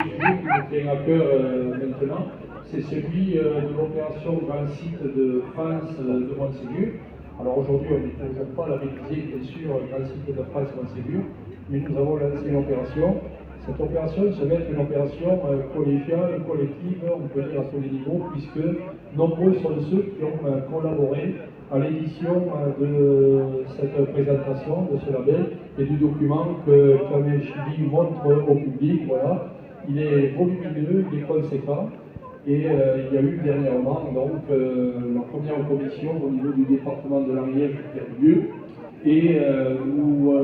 qui me tient à cœur maintenant, c'est celui de l'opération Grand Site de France de Montségur. Alors aujourd'hui, on n'est toujours pas labellisé, bien sûr, Grand Site de France Montségur, mais nous avons lancé une opération. Cette opération se met une opération collégiale, collective, on peut dire à tous les niveaux, puisque nombreux sont ceux qui ont collaboré à l'édition de cette présentation, de ce label et du document que Kamel Chili montre au public. Voilà. Il est volumineux, il est conséquent et il y a eu dernièrement donc, la première commission au niveau du département de l'Ariège qui a eu lieu et nous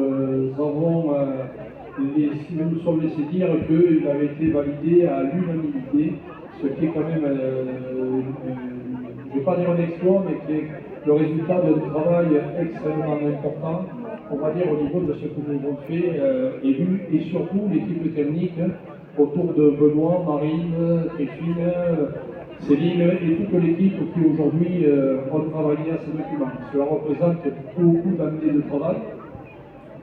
nous sommes laissés dire qu'il avait été validé à l'unanimité, ce qui est quand même, je ne vais pas dire un exploit, mais qui est le résultat d'un travail extrêmement important, on va dire au niveau de ce que nous avons fait, et surtout l'équipe technique autour de Benoît, Marine, Tréfine, Céline et toute l'équipe qui aujourd'hui ont travaillé à ces documents. Cela représente beaucoup d'années de travail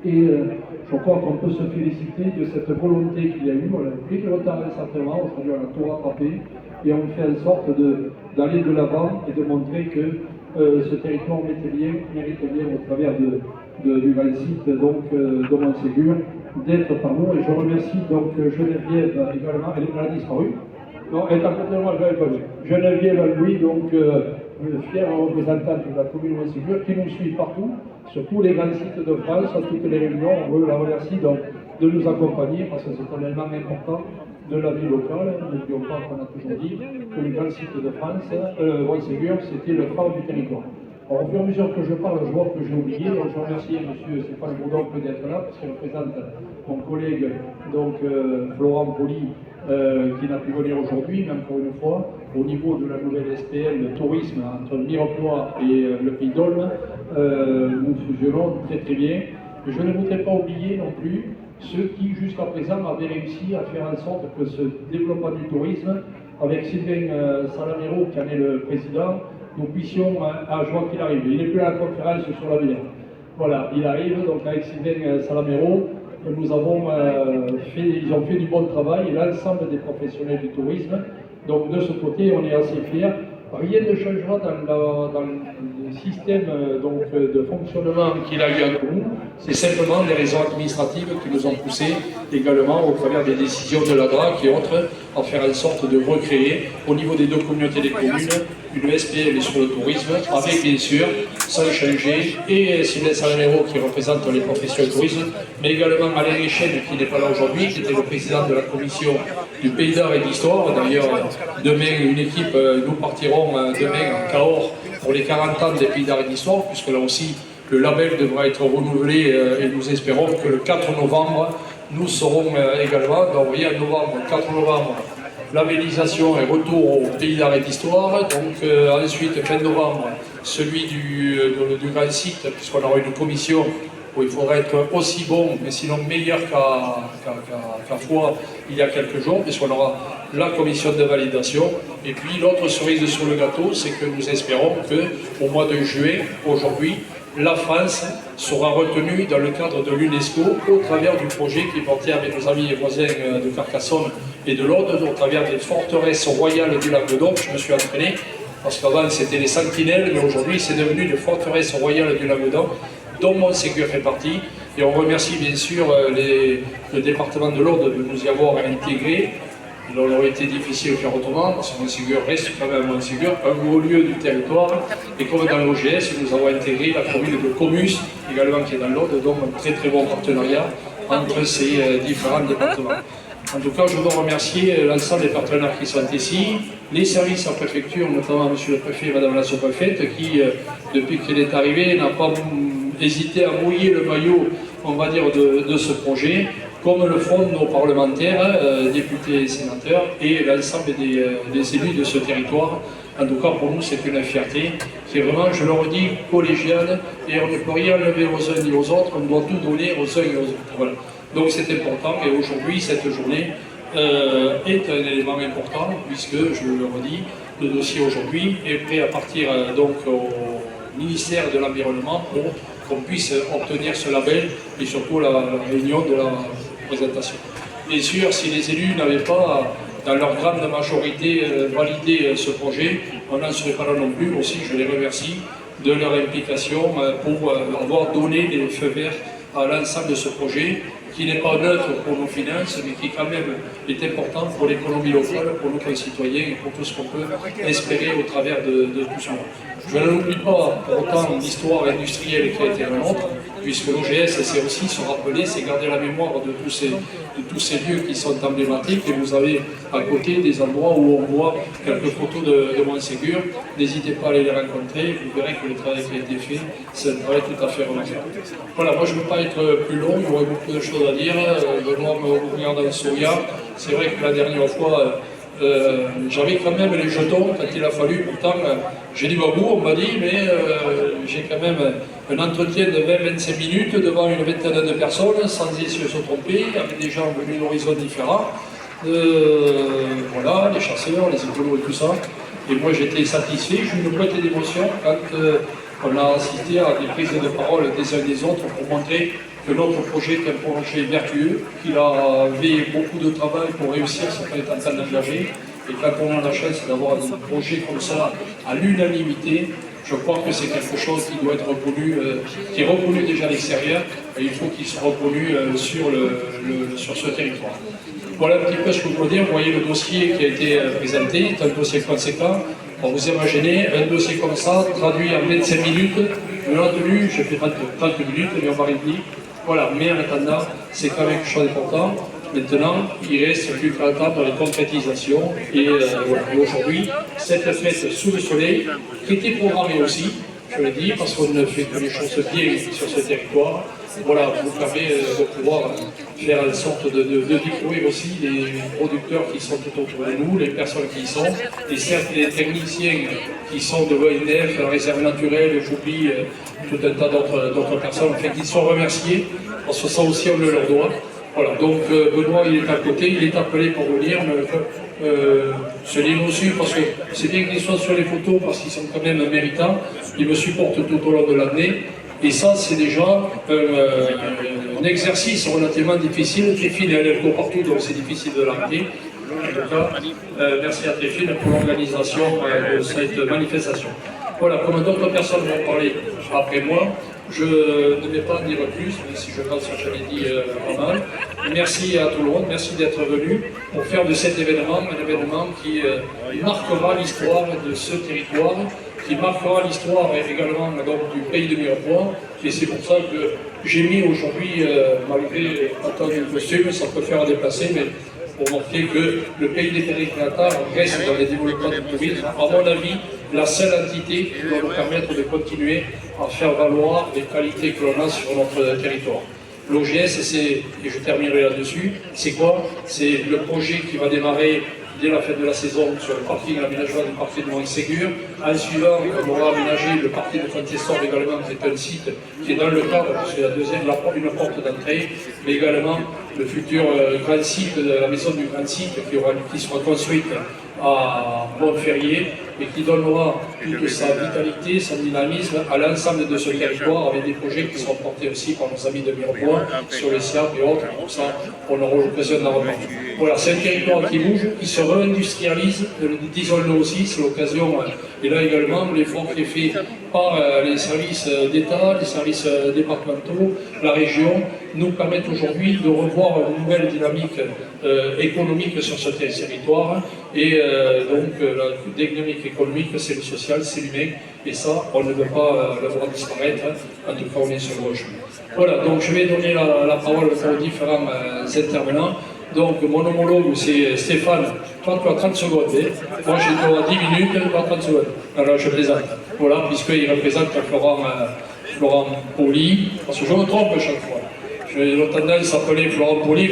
et je crois qu'on peut se féliciter de cette volonté qu'il y a eu. On a pris du retard certainement, aujourd'hui on a tout rattrapé et on fait en sorte d'aller de l'avant et de montrer que ce territoire méritait bien au travers du grand site donc, de Montségur d'être par nous. Et je remercie donc Geneviève également, elle a disparu. Non, elle est complètement, je l'avais pas vu. Geneviève, lui, donc fière représentante de la commune de Montségur, qui nous suit partout, sur tous les grands sites de France, à toutes les réunions. On veut la remercier donc de nous accompagner parce que c'est un élément important de la vie locale. N'oublions pas qu'on a toujours dit que les grands sites de France, Montségur, c'était le phare du territoire. Alors, au fur et à mesure que je parle, je vois que j'ai oublié. Donc, je remercie M. Stéphane Bourdon d'être là, parce qu'il représente mon collègue donc, Florent Poli, qui n'a pu venir aujourd'hui, mais encore une fois, au niveau de la nouvelle SPL, le tourisme entre Mirepoix et le Pays d'Aulne, nous fusionnons très très bien. Et je ne voudrais pas oublier non plus ceux qui, jusqu'à présent, avaient réussi à faire en sorte que ce développement du tourisme, avec Sylvain Salamero, qui en est le président, nous puissions, je vois qu'il arrive, il n'est plus à la conférence sur la bière. Voilà, il arrive, donc avec Sylvain Salamero, nous avons ils ont fait du bon travail, l'ensemble des professionnels du tourisme. Donc de ce côté, on est assez fiers. Rien ne changera dans le système donc, de fonctionnement qu'il a eu entre nous. C'est simplement des raisons administratives qui nous ont poussés également au travers des décisions de la DRAC et autres à faire en sorte de recréer au niveau des deux communautés des communes une SPL sur le tourisme avec bien sûr, sans changer, et Sylvain Salamero qui représente les professions du tourisme, mais également Alain Echenne qui n'est pas là aujourd'hui, qui était le président de la commission du Pays d'Art et d'Histoire. D'ailleurs, demain, une équipe, nous partirons demain en Cahors pour les 40 ans des Pays d'Art et d'Histoire, puisque là aussi, le label devra être renouvelé et nous espérons que le 4 novembre, nous serons également, donc vous voyez, en novembre, 4 novembre, labellisation et retour au Pays d'Art et d'Histoire. Donc ensuite, fin novembre, celui du grand site, puisqu'on aura une commission où il faudra être aussi bon, mais sinon meilleur qu'à Foix il y a quelques jours, puisqu'on aura la commission de validation. Et puis l'autre cerise sur le gâteau, c'est que nous espérons qu'au mois de juin, aujourd'hui, la France sera retenue dans le cadre de l'UNESCO au travers du projet qui est porté avec nos amis et voisins de Carcassonne et de l'Aude, au travers des forteresses royales du Languedoc. Je me suis entraîné, parce qu'avant c'était les sentinelles, mais aujourd'hui c'est devenu des forteresses royales du Languedoc, dont Montségur fait partie. Et on remercie bien sûr le département de l'Aude de nous y avoir intégrés. Il aurait été difficile de faire autrement, parce que Montségur reste quand même Montségur, un haut lieu du territoire. Et comme dans l'OGS, nous avons intégré la commune de Comus, également qui est dans l'Aude, donc un très très bon partenariat entre ces différents départements. En tout cas, je voudrais remercier l'ensemble des partenaires qui sont ici, les services en préfecture, notamment M. le préfet et Mme la sous-préfète, qui, depuis qu'il est arrivé, n'a pas hésité à mouiller le maillot, on va dire, de ce projet, comme le font nos parlementaires, députés et sénateurs, et l'ensemble des élus de ce territoire. En tout cas, pour nous, c'est une fierté qui est vraiment, je le redis, collégiale, et on ne peut rien enlever aux uns ni aux autres, on doit tout donner aux uns et aux autres. Voilà. Donc c'est important, et aujourd'hui, cette journée est un élément important, puisque, je le redis, le dossier aujourd'hui est prêt à partir donc au ministère de l'Environnement pour qu'on puisse obtenir ce label, et surtout la réunion de la présentation. Bien sûr, si les élus n'avaient pas, dans leur grande majorité, validé ce projet, on n'en serait pas là non plus. Aussi, je les remercie de leur implication pour avoir donné les feux verts à l'ensemble de ce projet, qui n'est pas neutre pour nos finances, mais qui quand même est important pour l'économie locale, pour nos concitoyens et pour tout ce qu'on peut espérer au travers de tout cela. Je n'oublie pas pour autant l'histoire industrielle qui a été la nôtre, puisque l'OGS, c'est aussi se rappeler, c'est garder la mémoire de tous ces lieux qui sont emblématiques. Et vous avez à côté des endroits où on voit quelques photos de Montségur. N'hésitez pas à aller les rencontrer, vous verrez que le travail qui a été fait, c'est un travail tout à fait remarquable. Voilà, moi je ne veux pas être plus long, il y aurait beaucoup de choses à dire. Benoît me regarde en souriant. C'est vrai que la dernière fois, j'avais quand même les jetons quand il a fallu. Pourtant, j'ai dit bon, on m'a dit, mais j'ai quand même un entretien de 20-25 minutes devant une vingtaine de personnes, sans essayer de se tromper, avec des gens venus d'horizons différents. Voilà, les chasseurs, les écolos et tout ça. Et moi j'étais satisfait, j'ai eu une boîte d'émotion quand on a assisté à des prises de parole des uns et des autres pour montrer que notre projet est un projet vertueux, qu'il avait beaucoup de travail pour réussir ce qu'on est en train d'engager. Et quand on a la chance d'avoir un projet comme ça à l'unanimité, je crois que c'est quelque chose qui doit être reconnu, qui est reconnu déjà à l'extérieur, et il faut qu'il soit reconnu sur ce territoire. Voilà un petit peu ce que je veux dire. Vous voyez le dossier qui a été présenté, c'est un dossier conséquent. Vous imaginez un dossier comme ça, traduit en 25 minutes, me l'a tenu, j'ai fait 30 minutes, mais on va revenir. Voilà, mais en attendant, c'est quand même quelque chose d'important. Maintenant, il reste plus qu'à attendre les concrétisations. Et voilà. Et aujourd'hui, cette fête sous le soleil, qui était programmée aussi, je le dis, parce qu'on ne fait que les choses bien sur ce territoire, voilà, vous permet de pouvoir faire en sorte de découvrir aussi les producteurs qui sont tout autour de nous, les personnes qui y sont, et certes les techniciens qui sont de l'ONF, la réserve naturelle, j'oublie tout un tas d'autres personnes, enfin, qui sont remerciés, parce que ça aussi on le leur doit. Voilà, donc Benoît il est à côté, il est appelé pour venir, c'est l'émotion parce que c'est bien qu'ils soient sur les photos parce qu'ils sont quand même méritants, ils me supportent tout au long de l'année. Et ça, c'est déjà un exercice relativement difficile. Tréfine, elle court partout, donc c'est difficile de l'arrêter. En tout cas, merci à Tréfine pour l'organisation de cette manifestation. Voilà, comme d'autres personnes vont parler après moi, je ne vais pas en dire plus, même si je pense que j'avais dit pas mal. Merci à tout le monde, merci d'être venu pour faire de cet événement un événement qui marquera l'histoire de ce territoire, qui marquera l'histoire également donc, du pays de Mirepoix. Et c'est pour ça que j'ai mis aujourd'hui, malgré attendre une costume, ça peut faire déplacer, mais pour montrer que le pays des Pérignatars reste dans les développements du tourisme, à mon avis, la seule entité qui doit nous permettre de continuer à faire valoir les qualités que l'on a sur notre territoire. L'OGS, et je terminerai là-dessus, c'est quoi? C'est le projet qui va démarrer dès la fin de la saison sur le parking, l'aménagement du parking de Montségur. En suivant, on aura aménagé le parking de Fontestor également, qui est un site qui est dans le cadre, c'est la deuxième, une porte d'entrée, mais également le futur grand site, la maison du grand site qui sera construite à Montferrier et qui donnera toute sa vitalité, son dynamisme à l'ensemble de ce territoire avec des projets qui seront portés aussi par nos amis de Mirepoix sur les SIAP et autres. Comme ça, on aura l'occasion de la reprendre. Voilà, c'est un territoire qui bouge, qui se réindustrialise, disons-le aussi, c'est l'occasion, et là également, l'effort qui est fait par les services d'État, les services départementaux, la région, nous permettent aujourd'hui de revoir une nouvelle dynamique économique sur ce territoire. Et donc, la dynamique économique, c'est le social, c'est l'humain, et ça, on ne veut pas le voir disparaître. En tout cas, on est sur le chemin. Voilà, donc je vais donner la parole aux différents intervenants. Donc, mon homologue, c'est Stéphane, 30 secondes. Moi, j'ai droit à 10 minutes, pas 30 secondes. Alors, je plaisante. Voilà, puisqu'il représente Florent Poli, parce que je me trompe chaque fois. J'ai tendance à s'appeler Florent Poli.